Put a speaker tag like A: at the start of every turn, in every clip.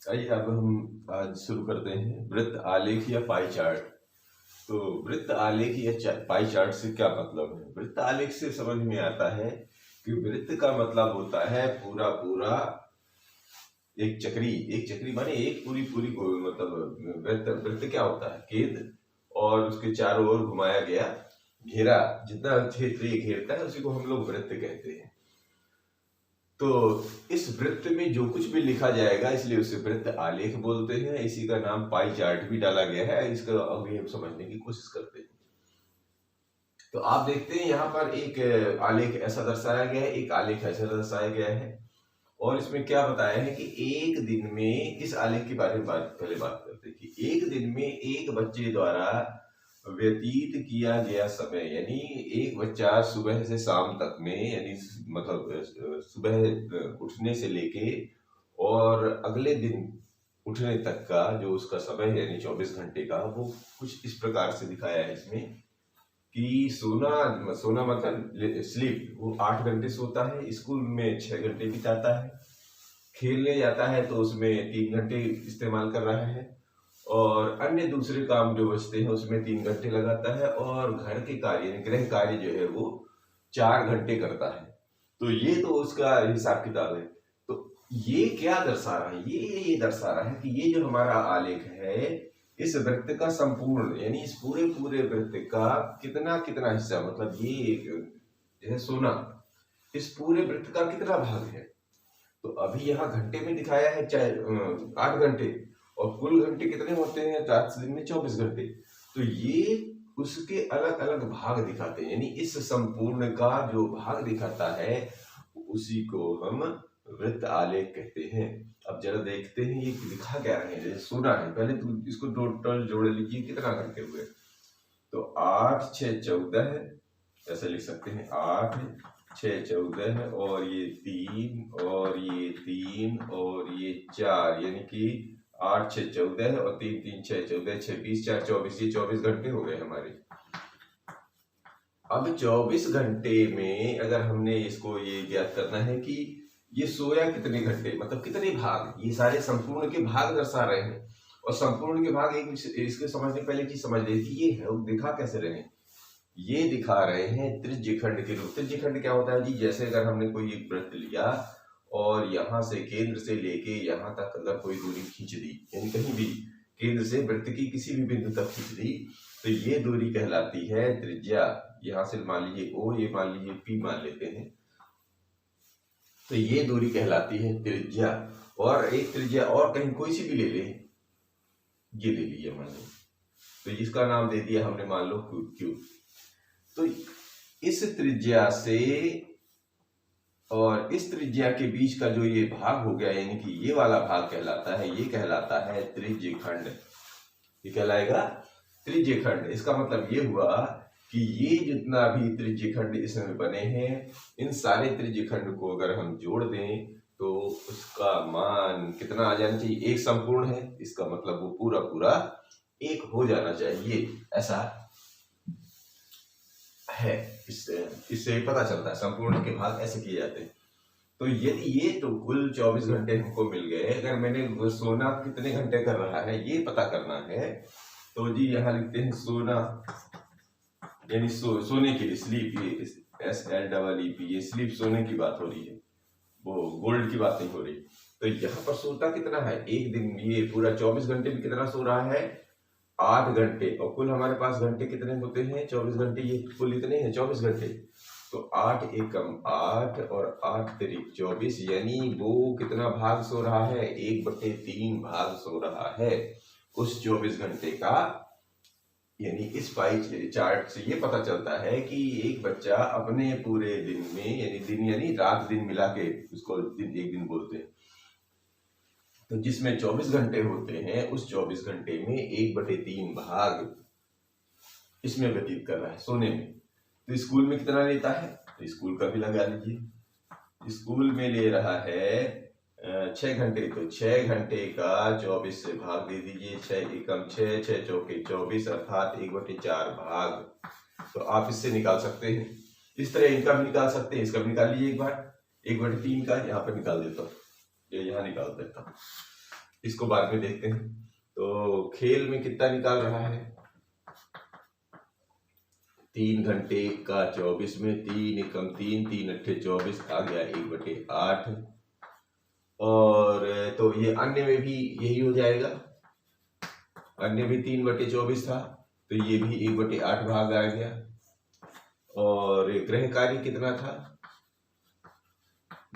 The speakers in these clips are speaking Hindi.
A: आइए अब हम आज शुरू करते हैं वृत्त आलेख या पाई चार्ट। तो वृत्त आलेख या पाई चार्ट से क्या मतलब है? वृत्त आलेख से समझ में आता है कि वृत्त का मतलब होता है पूरा पूरा एक चक्री माने एक पूरी पूरी मतलब वृत्त। वृत्त क्या होता है? केंद्र और उसके चारों ओर घुमाया गया घेरा, जितना क्षेत्र ये घेरता है उसी को हम लोग वृत्त कहते हैं। तो इस वृत्त में जो कुछ भी लिखा जाएगा इसलिए उसे वृत्त आलेख बोलते हैं। इसी का नाम पाई चार्ट भी डाला गया है। इसका आगे हम समझने की कोशिश करते हैं। तो आप देखते हैं यहाँ पर एक आलेख ऐसा दर्शाया गया है, एक आलेख ऐसा दर्शाया गया है। और इसमें क्या बताया है कि एक दिन में, इस आलेख के बारे में पहले बात करते हैं कि एक दिन में एक बच्चे द्वारा व्यतीत किया गया समय, यानी एक बच्चा सुबह से शाम तक में, यानी मतलब सुबह उठने से लेके और अगले दिन उठने तक का जो उसका समय है, यानी 24 घंटे का, वो कुछ इस प्रकार से दिखाया है इसमें कि सोना सोना मतलब स्लीप, वो 8 घंटे सोता है, स्कूल में 6 घंटे बिताता है, खेलने जाता है तो उसमें 3 घंटे इस्तेमाल कर रहा है, और अन्य दूसरे काम जो बचते हैं उसमें 3 घंटे लगाता है, और घर के कार्य यानी गृह कार्य जो है वो 4 घंटे करता है। तो ये तो उसका हिसाब किताब है। तो ये क्या दर्शा रहा है? ये दर्शा रहा है कि ये जो हमारा आलेख है, इस वृत्त का संपूर्ण यानी इस पूरे पूरे वृत्त का कितना कितना हिस्सा, मतलब ये एक जो है सोना, इस पूरे वृत्त का कितना भाग है। तो अभी यहाँ घंटे में दिखाया है, चाहे 8 घंटे, और कुल घंटे कितने होते हैं? 4 दिन में 24 घंटे। तो ये उसके अलग अलग भाग दिखाते हैं, यानी इस संपूर्ण का जो भाग दिखाता है उसी को हम वृत्त आलेख कहते हैं। अब जरा देखते हैं ये दिखा क्या रहे हैं। जैसे सोना है, पहले तो इसको टोटल जोड़ लीजिए कितना घंटे हुए। तो 8 6 14 है, ऐसे लिख सकते हैं 8 6 14 है, और ये 3 और ये 3 और ये 4, यानी कि 8 6 14 है, और 3 3 6 14 6 20 4 24, ये 24 घंटे हो गए हमारे। अब 24 घंटे में अगर हमने इसको ये ज्ञात करना है कि ये सोया कितने घंटे, मतलब कितने भाग, ये सारे संपूर्ण के भाग दर्शा रहे हैं। और संपूर्ण के भाग एक इसके समझने पहले चीज समझ लें कि ये है वो दिखा कैसे रहे हैं। ये दिखा रहे हैं त्रिज्यखंड के रूप। त्रिज्यखंड क्या होता है जी? जैसे अगर हमने कोई एक वृत्त लिया और यहाँ से केंद्र से लेके यहाँ तक अगर कोई दूरी खींच दी, यानी कहीं भी केंद्र से वृत्त की किसी भी बिंदु तक खींच दी, तो ये दूरी कहलाती है त्रिज्या। यहाँ से मान लीजिए ओ, ये मान लीजिए पी मान लेते हैं, तो ये दूरी कहलाती है त्रिज्या। और एक त्रिज्या और कहीं कोई सी भी ले लें, ये ले लीजिए मान लो, तो इसका नाम दे दिया हमने मान लो क्यू। तो इस त्रिज्या से और इस त्रिज्या के बीच का जो ये भाग हो गया, यानी कि ये वाला भाग कहलाता है, ये कहलाता है त्रिज्यखंड। ये कहलाएगा त्रिज्यखंड। इसका मतलब ये हुआ कि ये जितना भी त्रिज्यखंड इसमें बने हैं, इन सारे त्रिज्यखंड को अगर हम जोड़ दें तो उसका मान कितना आ जाना चाहिए? एक संपूर्ण है, इसका मतलब वो पूरा पूरा एक हो जाना चाहिए, ऐसा है। इससे पता चलता है संपूर्ण के भाग ऐसे किए जाते हैं। तो यदि ये तो कुल 24 घंटे हमको मिल गए, अगर मैंने सोना कितने घंटे कर रहा है ये पता करना है, तो जी यहाँ लिखते हैं सोना, यानी सोने के लिए स्लीप, ये SLEEP, ये स्लीप सोने की बात हो रही है, वो गोल्ड की बात नहीं हो रही। तो यहाँ पर सोता कितना है एक दिन में? ये पूरा 24 घंटे में कितना सो रहा है? 8 घंटे। और कुल हमारे पास घंटे कितने होते हैं? 24 घंटे, ये कुल इतने हैं 24 घंटे। तो 8 एकम 8 और 8 तिरिक 24, यानी वो कितना भाग सो रहा है? 1/3 भाग सो रहा है उस 24 घंटे का। यानी इस पाई चार्ट से ये पता चलता है कि एक बच्चा अपने पूरे दिन में, यानी दिन यानी रात दिन मिला के उसको दिन एक दिन बोलते हैं, तो जिसमें 24 घंटे होते हैं उस 24 घंटे में 1/3 भाग इसमें व्यतीत कर रहा है सोने में। तो स्कूल में कितना लेता है? तो स्कूल का भी लगा लीजिए। स्कूल में ले रहा है 6 घंटे, तो 6 घंटे का 24 से भाग दे दीजिए। 6 एकम 6, 6 चौके 24, अर्थात 1/4 भाग। तो आप इससे निकाल सकते हैं, इस तरह इनका भी निकाल सकते हैं। इसका भी निकाल लीजिए एक बार, 1/3 का यहाँ पर निकाल देता हूँ, ये यहाँ निकाल देता हूँ। इसको बाद में देखते हैं। तो खेल में कितना निकाल रहा है, 3 घंटे का 24 में 3 एकम 3, 3 अट्ठे 24 आ गया 1/8। और तो ये अन्य में भी यही हो जाएगा, अन्य भी 3/24 था तो ये भी 1/8 भाग आ गया। और गृह कार्य कितना था,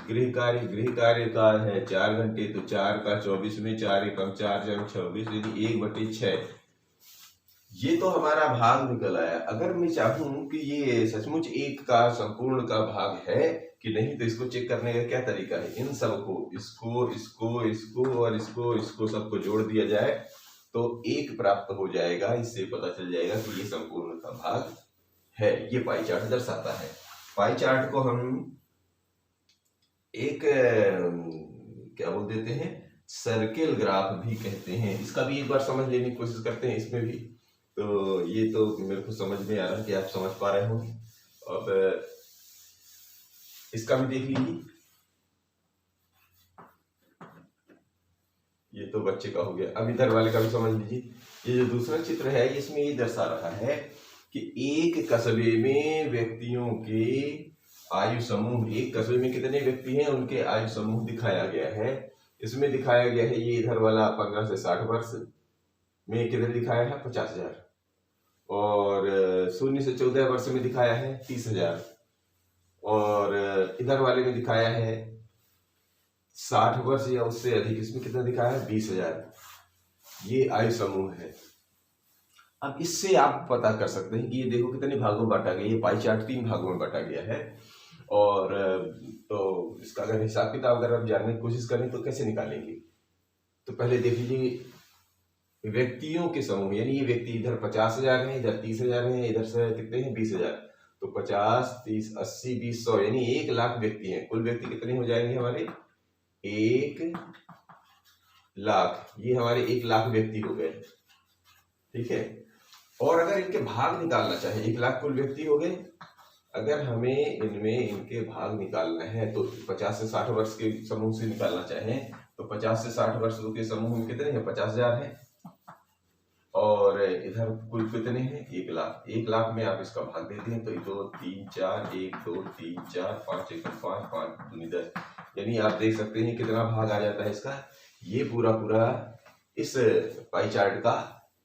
A: गृह कार्य का है 4 घंटे, तो 4 का 24 में 4 एकम 4 जम 26 यानी 1/6। ये तो हमारा भाग निकल आया। अगर मैं चाहूं कि ये सचमुच एक का संपूर्ण का भाग है कि नहीं, तो इसको चेक करने का क्या तरीका है, इन सबको इसको इसको इसको और इसको सबको जोड़ दिया जाए तो 1 प्राप्त हो जाएगा। इससे पता चल जाएगा कि ये संपूर्ण का भाग है। ये पाई चार्ट दर्शाता है। पाई चार्ट को हम एक क्या बोल देते हैं, सर्किल ग्राफ भी कहते हैं। इसका भी एक बार समझ लेने की कोशिश करते हैं इसमें भी। तो ये तो मेरे को समझ में आ रहा है कि आप समझ पा रहे होंगे। अब इसका भी देख लीजिए, ये तो बच्चे का हो गया। अब इधर वाले का भी समझ लीजिए। ये जो दूसरा चित्र है इसमें ये दर्शा रहा है कि एक कस्बे में व्यक्तियों के आयु समूह, एक कस्बे में कितने व्यक्ति हैं उनके आयु समूह दिखाया गया है। इसमें दिखाया गया है ये इधर वाला 15 से 60 वर्ष में किधर दिखाया है 50,000, और 0 से 14 वर्ष में दिखाया है 30,000, और इधर वाले में दिखाया है 60 वर्ष या उससे अधिक, इसमें कितना दिखाया है 20,000। ये आयु समूह है। अब इससे आप पता कर सकते हैं कि ये देखो कितने भागों में बांटा गया। ये पाई चार्ट 3 भागों में बांटा गया है। और तो इसका अगर हिसाब किताब अगर आप जानने की कोशिश करें तो कैसे निकालेंगे, तो पहले देख लीजिए व्यक्तियों के समूह, यानी ये व्यक्ति इधर 50,000 है, इधर 30,000 है, इधर से कितने हैं 20,000। तो 50, 30, 80, 20, 100 यानी 1 लाख व्यक्ति हैं। कुल व्यक्ति कितने हो जाएंगे हमारे 1 लाख। ये हमारे 1 लाख व्यक्ति हो गए, ठीक है। और अगर इनके भाग निकालना चाहे, 1 लाख कुल व्यक्ति हो गए, अगर हमें इनमें इनके भाग निकालना है तो 50 से 60 वर्ष के समूह से निकालना चाहें तो 50 से 60 वर्ष के समूह में कितने हैं 50,000 हैं, और इधर कुल कितने हैं 1 लाख। 1 लाख में आप इसका भाग देते हैं तो 2, 3, 4, 1, 2, 3, 4, 5, 1, 5, 5, 2, 10, यानी आप देख सकते हैं कितना भाग आ जाता है इसका। ये पूरा पूरा इस पाई चार्ट का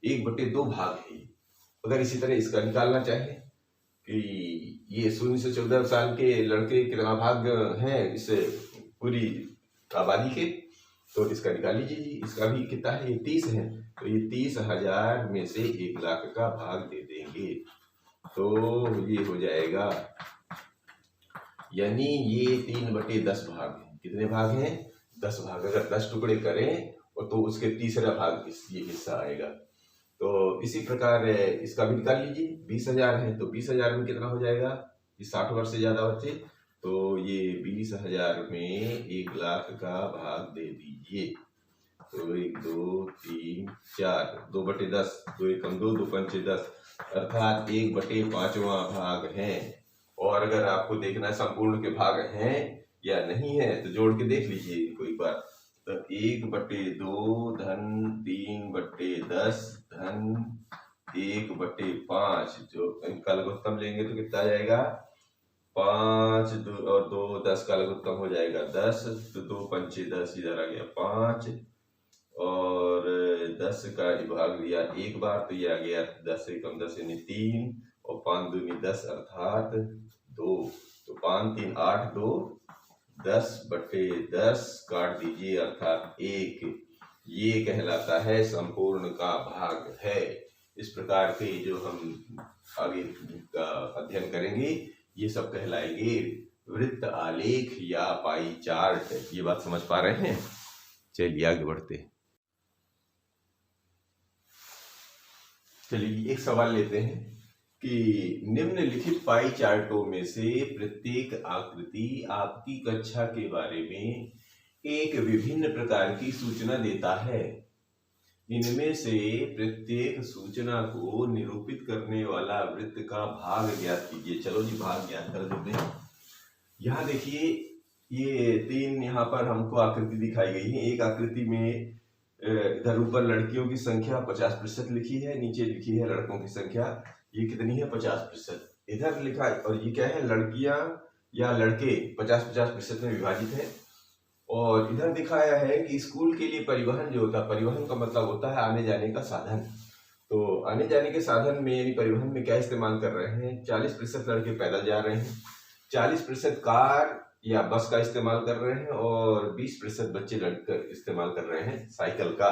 A: 1/2 भाग है। अगर इसी तरह इसका निकालना चाहे कि ये 0 से 14 साल के लड़के कितना भाग हैं इस पूरी आबादी के, तो इसका निकाल लीजिए। इसका भी कितना है, ये 30 है, तो ये 30,000 में से 1 लाख का भाग दे देंगे तो ये हो जाएगा, यानी ये 3/10 भाग है। कितने भाग हैं 10 भाग। अगर 10 टुकड़े करें और तो उसके तीसरा भाग ये हिस्सा आएगा। तो इसी प्रकार इसका भी निकाल लीजिए। 20,000 है तो 20,000 में कितना हो जाएगा, ये 60 वर्ष से ज्यादा बच्चे, तो ये 20,000 में 1 लाख का भाग दे दीजिए। तो 1, 2, 3, 4, 2/10, 2 एकम 2, 2 पंचे 10, अर्थात 1/5वां भाग है। और अगर आपको देखना है संपूर्ण के भाग हैं या नहीं है तो जोड़ के देख लीजिए इनको एक बार। तो 1/2 धन 3/10 धन 1/5, जो इनका लघुत्तम लेंगे तो कितना आ जाएगा 5, 2 और 2 10 का लघुत्तम हो जाएगा 10, तो 2 पंचे 10, इधर आ गया 5, और 10 का भाग लिया एक बार तो ये आ गया 10 एकम 10 यानी 3, और 5 दूनी 10 अर्थात 2, तो 5, 3, 8, 2, 10/10 काट दीजिए अर्थात 1। ये कहलाता है संपूर्ण का भाग है। इस प्रकार के जो हम आगे का अध्ययन करेंगे ये सब कहलाएंगे वृत्त आलेख या पाई चार्ट। ये बात समझ पा रहे हैं? चलिए आगे बढ़ते हैं। चलिए एक सवाल लेते हैं कि निम्नलिखित पाई चार्टों में से प्रत्येक आकृति आपकी कक्षा के बारे में एक विभिन्न प्रकार की सूचना देता है। इनमें से प्रत्येक सूचना को निरूपित करने वाला वृत्त का भाग ज्ञात कीजिए। चलो जी भाग ज्ञात कर देते हैं। यहाँ देखिए ये 3 यहाँ पर हमको आकृति दिखाई गई है। एक आकृति में इधर ऊपर लड़कियों की संख्या 50% लिखी है, नीचे लिखी है लड़कों की संख्या, ये कितनी है 50%। इधर लिखा है, और ये क्या है, लड़कियां या लड़के 50-50% में विभाजित है। और इधर दिखाया है कि स्कूल के लिए परिवहन जो होता है, परिवहन का मतलब होता है आने जाने का साधन। तो आने जाने के साधन में यानी परिवहन में क्या इस्तेमाल कर रहे हैं, 40% लड़के पैदल जा रहे हैं, 40% कार या बस का इस्तेमाल कर रहे हैं, और 20% बच्चे लड़कर इस्तेमाल कर रहे हैं साइकिल का।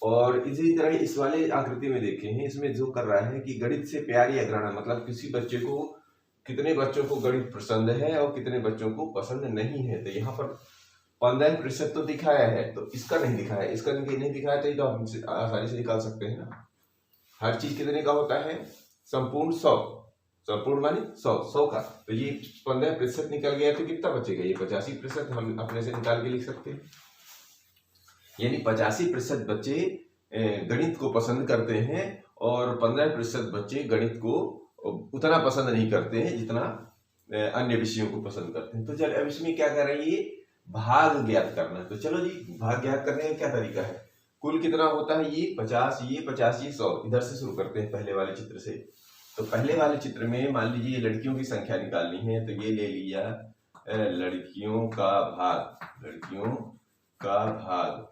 A: और इसी तरह इस वाले आकृति में देखे हैं, इसमें जो कर रहा है कि गणित से प्यार या घृणा, मतलब किसी बच्चे को, कितने बच्चों को गणित पसंद है और कितने बच्चों को पसंद नहीं है। तो यहाँ पर 15% तो दिखाया है, तो इसका नहीं दिखाया है, इसका नहीं दिखाया, तो ये तो हम आसानी से निकाल सकते हैं ना। हर चीज कितने का होता है, संपूर्ण 100, संपूर्ण माने 100 का। तो ये 15% निकल गया, तो कितना बचेगा, ये 85% हम अपने से निकाल के लिख सकते हैं। यानी 85% बच्चे गणित को पसंद करते हैं और 15% बच्चे गणित को उतना पसंद नहीं करते हैं जितना अन्य विषयों को पसंद करते हैं। तो चल अब इसमें क्या कर रहे हैं, ये भाग ज्ञात करना। तो चलो जी, भाग ज्ञात करने का क्या तरीका है, कुल कितना होता है, ये 50, ये 50, ये 100। इधर से शुरू करते हैं पहले वाले चित्र से। तो पहले वाले चित्र में मान लीजिए लड़कियों की संख्या निकालनी है, तो ये ले लिया लड़कियों का भाग, लड़कियों का भाग।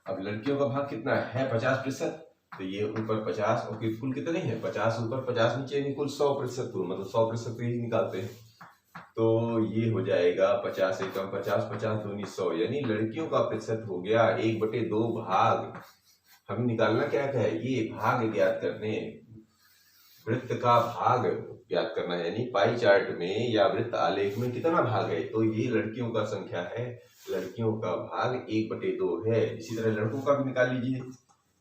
A: अब लड़कियों का भाग कितना है 50%, तो ये ऊपर 50 और कुल कितने हैं 50 ऊपर 50 नीचे, यानी कुल 100%, मतलब 100% ही निकालते हैं। तो ये हो जाएगा 50 से कम 50, 50 दूनी 100, यानी लड़कियों का प्रतिशत हो गया 1/2 भाग। हमें निकालना क्या है, ये भाग ज्ञात करने, वृत्त का भाग ज्ञात करना है, यानी पाई चार्ट में या वृत्त आलेख में कितना भाग है। तो ये लड़कियों का संख्या है, लड़कियों का भाग 1/2 है। इसी तरह लड़कों का भी निकाल लीजिए।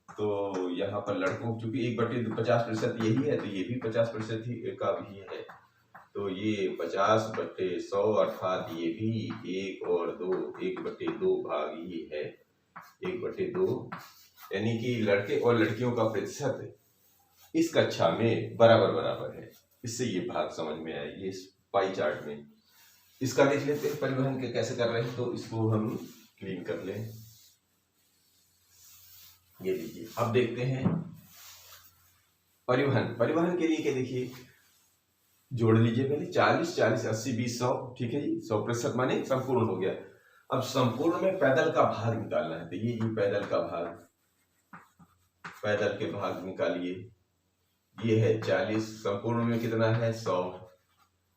A: तो यहाँ पर लड़कों चूंकि 1/50% यही है, तो ये भी 50% ही का भी है। तो ये 50/100 अर्थात ये भी 1 और 2, 1/2 भाग ही है, 1/2, यानी कि लड़के और लड़कियों का प्रतिशत इस कक्षा में बराबर बराबर है। इससे ये भाग समझ में आया, ये पाई चार्ट में। इसका देख लेते हैं परिवहन के कैसे कर रहे हैं, तो इसको हम क्लीन कर लें। ये देखिए, अब देखते हैं परिवहन। परिवहन के लिए क्या, देखिए जोड़ लीजिए पहले 40, 40, 80, 20, 100, ठीक है जी, 100% माने संपूर्ण हो गया। अब संपूर्ण में पैदल का भाग निकालना है, तो ये जी पैदल का भाग, पैदल के भाग निकालिए। ये है 40, संपूर्ण में कितना है 100,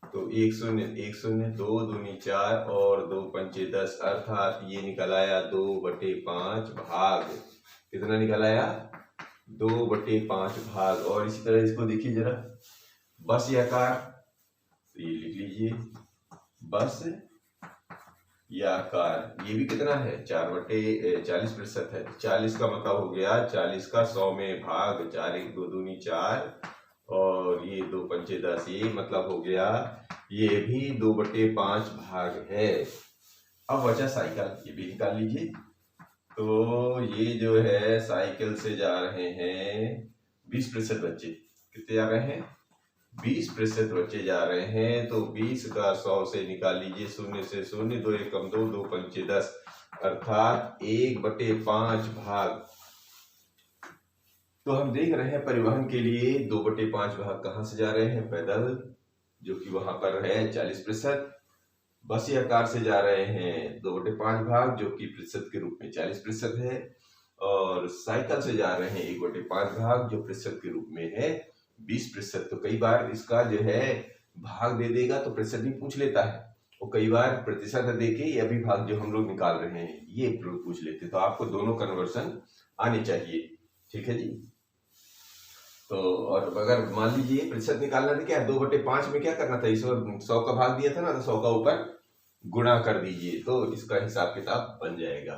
A: तो 1 0, 1 0, 2 दूनी 4 और 2 पंचे 10, अर्थात ये निकल आया 2/5 भाग। कितना निकल आया 2/5 भाग। और इसी तरह इसको देखिए जरा, बस या कार, तो ये लिख लीजिए बस या कार, ये भी कितना है 4/40% है। 40 का मतलब हो गया 40 का 100 में भाग, 4 1 2 दूनी 4 और ये 2 पंचे 10, ये मतलब हो गया ये भी 2/5 भाग है। अब बचा साइकिल, ये भी निकाल लीजिए। तो ये जो है साइकिल से जा रहे हैं 20% बच्चे, कितने जा रहे हैं 20% बच्चे जा रहे हैं। तो 20 का 100 से निकाल लीजिए, 0 से 0, 2 1 कम 2, 2 पंचे 10, अर्थात 1/5 भाग। तो हम देख रहे हैं परिवहन के लिए 2/5 भाग कहाँ से जा रहे हैं, पैदल, जो कि वहां पर है 40%। बस या कार से जा रहे हैं 2/5 भाग, जो कि प्रतिशत के रूप में 40% है। और साइकिल से जा रहे हैं 1/5 भाग, जो प्रतिशत के रूप में है 20%। तो कई बार इसका जो है भाग दे देगा तो प्रतिशत भी पूछ लेता है, और कई बार प्रतिशत देके ये भी भाग जो हम लोग निकाल रहे हैं ये पूछ लेते हैं। तो आपको दोनों कन्वर्सन आने चाहिए, ठीक है जी। तो और अगर मान लीजिए प्रतिशत निकालना था, क्या 2/5 में क्या करना था, 100 का भाग दिया था ना, तो 100 का ऊपर गुणा कर दीजिए, तो इसका हिसाब किताब बन जाएगा,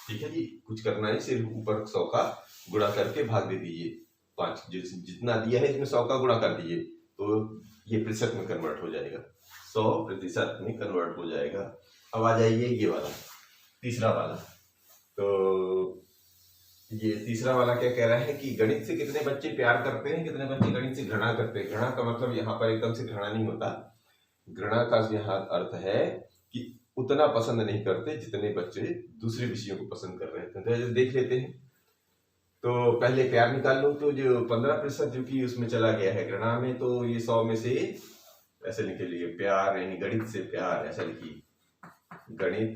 A: ठीक है जी। कुछ करना है, सिर्फ ऊपर 100 का गुणा करके भाग दे दीजिए, 5 जितना दिया है इसमें 100 का गुणा कर दीजिए, तो ये प्रतिशत में कन्वर्ट हो जाएगा, 100% में कन्वर्ट हो जाएगा। अब आ जाइए ये वाला, तीसरा वाला। तो ये तीसरा वाला क्या कह रहा है कि गणित से कितने बच्चे प्यार करते हैं, कितने बच्चे गणित से घृणा करते हैं। घृणा का मतलब यहाँ पर एकदम से घृणा नहीं होता, घृणा का यहाँ अर्थ है कि उतना पसंद नहीं करते जितने बच्चे दूसरे विषयों को पसंद कर रहे थे। तो देख लेते हैं। तो पहले प्यार निकाल लो, तो जो 15% जो कि उसमें चला गया है घृणा में, तो ये 100 में से ऐसे लिखे लिए प्यार, यानी गणित से प्यार, ऐसा लिखिए गणित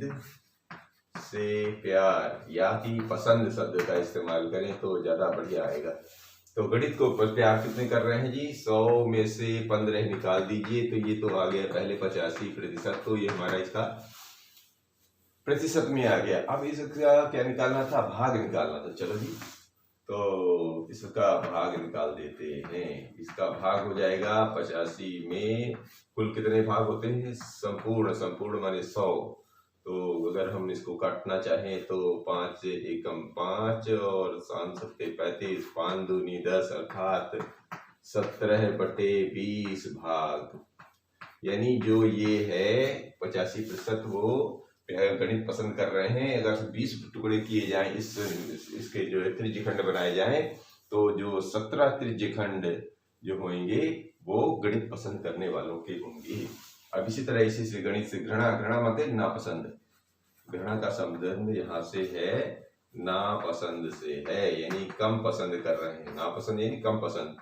A: से प्यार, या कि पसंद शब्द का इस्तेमाल करें तो ज्यादा बढ़िया आएगा। तो गणित को प्यार कितने कर रहे हैं जी? 100 में से 15 निकाल दीजिए, तो ये तो आ गया पहले 85%, तो ये हमारा इसका प्रतिशत में आ गया। अब इसका क्या निकालना था? भाग निकालना था। चलो जी, तो इसका भाग निकाल देते हैं। इसका भाग हो जाएगा 85 में कुल कितने भाग होते हैं? संपूर्ण माने 100। तो अगर हम इसको काटना चाहें तो 5 एकम 5 और 7 सत्ते 35, 5 दूनी 10, अर्थात 17/20 भाग। यानी जो ये है 85% वो गणित पसंद कर रहे हैं। अगर 20 टुकड़े किए जाएं, इसके जो त्रिज्यखंड बनाए जाएं, तो जो 17 त्रिज्यखंड जो होंगे वो गणित पसंद करने वालों के होंगे। अब इसी तरह इसी से गणित से घृणा मतलब नापसंद, घृणा का संबंध यहाँ से है नापसंद से है, यानी कम पसंद कर रहे हैं। नापसंद यानी कम पसंद।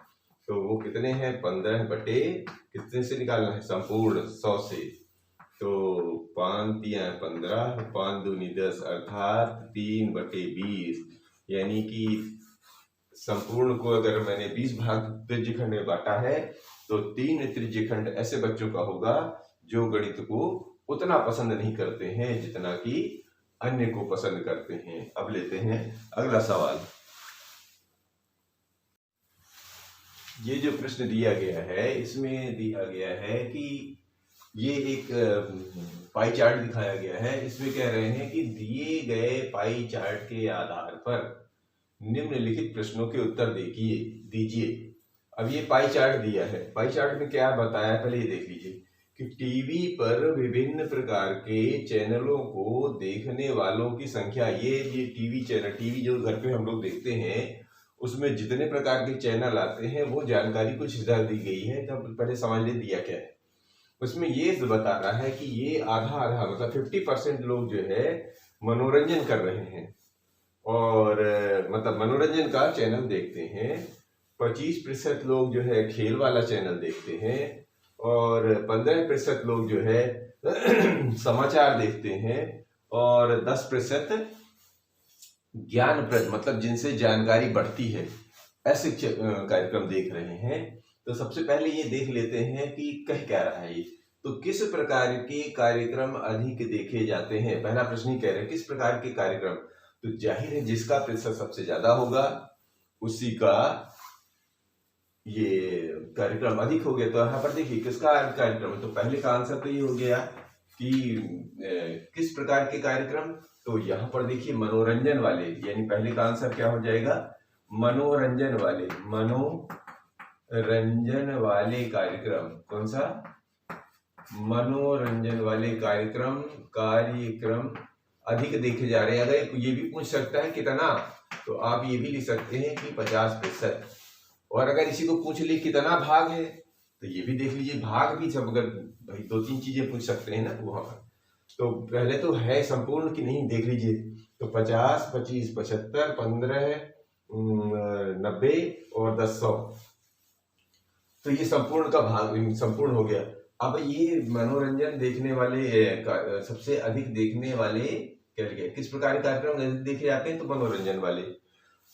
A: तो वो कितने हैं? 15 बटे कितने से निकालना है? संपूर्ण 100 से। तो 5 तिया 15, 5 दूनी 10, अर्थात 3/20। यानी कि संपूर्ण को अगर मैंने 20 भाग त्रिज्यखंड में बांटा है, तो 3 त्रिज्यखंड ऐसे बच्चों का होगा जो गणित को उतना पसंद नहीं करते हैं जितना कि अन्य को पसंद करते हैं। अब लेते हैं अगला सवाल। ये जो प्रश्न दिया गया है, इसमें दिया गया है कि ये एक पाई चार्ट दिखाया गया है। इसमें कह रहे हैं कि दिए गए पाई चार्ट के आधार पर निम्नलिखित प्रश्नों के उत्तर दीजिए। अब ये पाई चार्ट दिया है। पाई चार्ट में क्या बताया, पहले ये देख लीजिए कि टीवी पर विभिन्न प्रकार के चैनलों को देखने वालों की संख्या, ये टीवी चैनल, टीवी जो घर पे हम लोग देखते हैं, उसमें जितने प्रकार के चैनल आते हैं वो जानकारी कुछ इधर दी गई है। तब पहले समझ ले दिया क्या है। उसमें ये बता रहा है कि ये आधा मतलब 50% लोग जो है मनोरंजन कर रहे हैं, और मतलब मनोरंजन का चैनल देखते हैं। 25% लोग जो है खेल वाला चैनल देखते हैं, और 15% लोग जो है समाचार देखते हैं, और 10% ज्ञानप्रद मतलब जिनसे जानकारी बढ़ती है ऐसे कार्यक्रम देख रहे हैं। तो सबसे पहले ये देख लेते हैं कि कह क्या रहा है ये। तो किस प्रकार के कार्यक्रम अधिक देखे जाते हैं? पहला प्रश्न ही कह रहे हैं किस प्रकार के कार्यक्रम। तो जाहिर है जिसका प्रतिशत सबसे ज्यादा होगा उसी का ये कार्यक्रम अधिक हो गया। तो यहाँ पर देखिए किसका कार्यक्रम है, तो पहले का आंसर तो ये हो गया कि किस प्रकार के कार्यक्रम। तो यहाँ पर देखिए मनोरंजन वाले, यानी पहले का आंसर क्या हो जाएगा? मनोरंजन वाले, मनोरंजन वाले कार्यक्रम। कौन सा? मनोरंजन वाले कार्यक्रम अधिक देखे जा रहे हैं। अगर ये भी पूछ सकता है कितना, तो आप ये भी लिख सकते हैं कि 50%। और अगर इसी को पूछ ले कितना भाग है, तो ये भी देख लीजिए भाग भी। सब अगर भाई 2-3 चीजें पूछ सकते हैं ना, तो वहां पर तो पहले तो है संपूर्ण की नहीं, देख लीजिए। तो 50, 25, 75, 15, 90 और 10, 100। तो ये संपूर्ण का भाग संपूर्ण हो गया। अब ये मनोरंजन देखने वाले सबसे अधिक देखने वाले क्या गया, किस प्रकार के कार्यक्रम देखे जाते हैं? तो मनोरंजन वाले।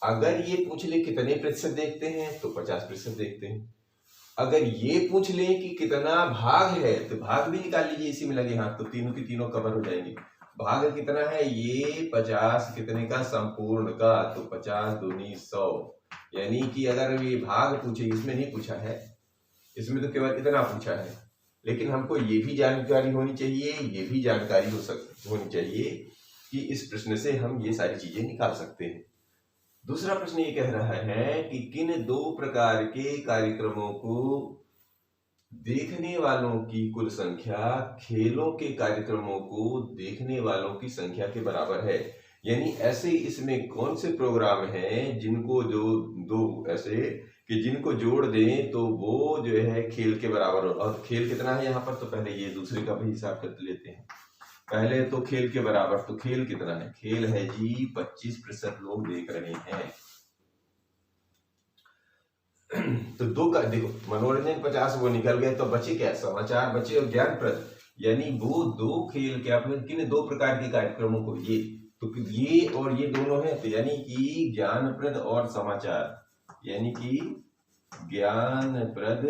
A: अगर ये पूछ ले कितने प्रतिशत देखते हैं, तो 50% देखते हैं। अगर ये पूछ ले कि कितना भाग है, तो भाग भी निकाल लीजिए, इसी में लगे हाथ, तो तीनों की तीनों कवर हो जाएंगे। भाग कितना है? ये 50 कितने का? संपूर्ण का। तो 50 दूनी 100। यानी कि अगर ये भाग पूछे, इसमें नहीं पूछा है, इसमें तो केवल इतना पूछा है, लेकिन हमको ये भी जानकारी होनी चाहिए, ये भी जानकारी होनी चाहिए कि इस प्रश्न से हम ये सारी चीजें निकाल सकते हैं। दूसरा प्रश्न ये कह रहा है कि किन 2 प्रकार के कार्यक्रमों को देखने वालों की कुल संख्या खेलों के कार्यक्रमों को देखने वालों की संख्या के बराबर है। यानी ऐसे इसमें कौन से प्रोग्राम हैं जिनको जो 2 ऐसे कि जिनको जोड़ दें तो वो जो है खेल के बराबर हो। और खेल कितना है यहाँ पर, तो पहले ये दूसरे का भी हिसाब कर लेते हैं। पहले तो खेल के बराबर, तो खेल कितना है? खेल है जी 25% लोग देख रहे हैं। तो दो का देखो, मनोरंजन 50 वो निकल गए, तो बचे क्या? समाचार बचे और ज्ञानप्रद। यानी वो दो खेल के आपने किन दो प्रकार के कार्यक्रमों को, ये और ये दोनों है, तो यानी कि ज्ञानप्रद और समाचार, यानी कि ज्ञानप्रद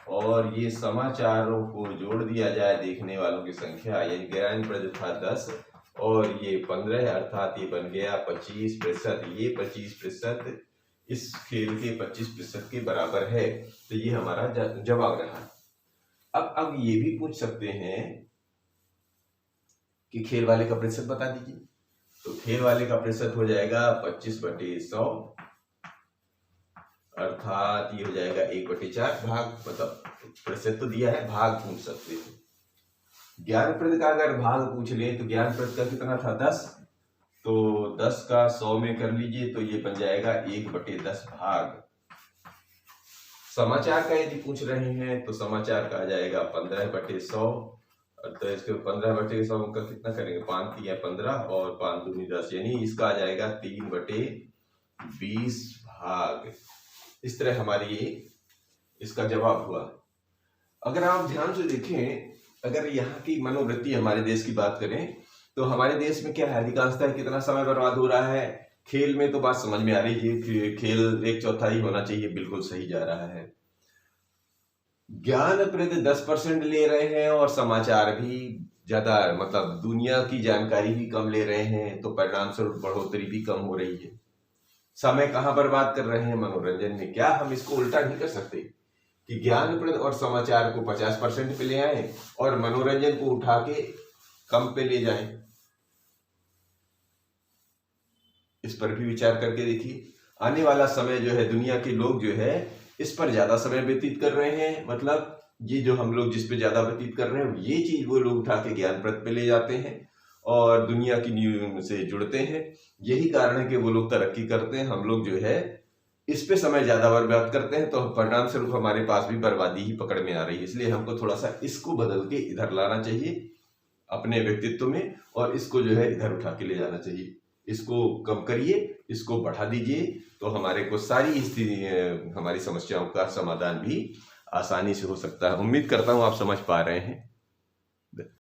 A: और ये समाचारों को जोड़ दिया जाए देखने वालों की संख्या, यानी ज्ञानप्रद था 10 और ये 15, अर्थात ये बन गया 25%। ये 25% इस खेल के 25% के बराबर है, तो ये हमारा जवाब रहा। अब ये भी पूछ सकते हैं कि खेल वाले का प्रतिशत बता दीजिए। तो खेल वाले का प्रतिशत हो जाएगा 25/100, अर्थात ये हो जाएगा 1/4 भाग, मतलब प्रतिशत तो दिया है, भाग पूछ सकते हैं। ज्ञानप्रद का अगर भाग पूछ ले तो ज्ञानप्रद का कितना था? 10, तो 10 का 100 में कर लीजिए, तो ये बन जाएगा 1/10 भाग। समाचार का यदि पूछ रहे हैं तो समाचार का आ जाएगा 15/100, तो इसके 15/100 का कितना करेंगे? 5 या 15 और 5 दूनी 10, यानी इसका आ जाएगा 3/20 भाग। इस तरह हमारी इसका जवाब हुआ। अगर आप ध्यान से देखें, अगर यहाँ की मनोवृत्ति हमारे देश की बात करें, तो हमारे देश में क्या है, अधिकांशतः कितना समय बर्बाद हो रहा है खेल में? तो बात समझ में आ रही है कि खेल 1/4 होना चाहिए, बिल्कुल सही जा रहा है। ज्ञानप्रद 10% ले रहे हैं और समाचार भी ज्यादा, मतलब दुनिया की जानकारी भी कम ले रहे हैं, तो परिणाम स्वरूप बढ़ोतरी भी कम हो रही है। समय कहाँ बर्बाद कर रहे हैं? मनोरंजन में। क्या हम इसको उल्टा नहीं कर सकते कि ज्ञानप्रद और समाचार को 50% पे ले आए और मनोरंजन को उठा के कम पे ले जाएं? इस पर भी विचार करके देखिए। आने वाला समय जो है, दुनिया के लोग जो है इस पर ज्यादा समय व्यतीत कर रहे हैं, मतलब ये जो हम लोग जिस पे ज्यादा व्यतीत कर रहे हैं, ये चीज वो लोग उठा के ज्ञानप्रद पे ले जाते हैं और दुनिया की न्यूज से जुड़ते हैं। यही कारण है कि वो लोग तरक्की करते हैं, हम लोग जो है इस पे समय ज्यादा बर्बाद करते हैं, तो परिणाम स्वरूप हमारे पास भी बर्बादी ही पकड़ में आ रही है। इसलिए हमको थोड़ा सा इसको बदल के इधर लाना चाहिए अपने व्यक्तित्व में, और इसको जो है इधर उठा के ले जाना चाहिए। इसको कम करिए, इसको बढ़ा दीजिए, तो हमारे को सारी स्थिति, हमारी समस्याओं का समाधान भी आसानी से हो सकता है। उम्मीद करता हूं आप समझ पा रहे हैं।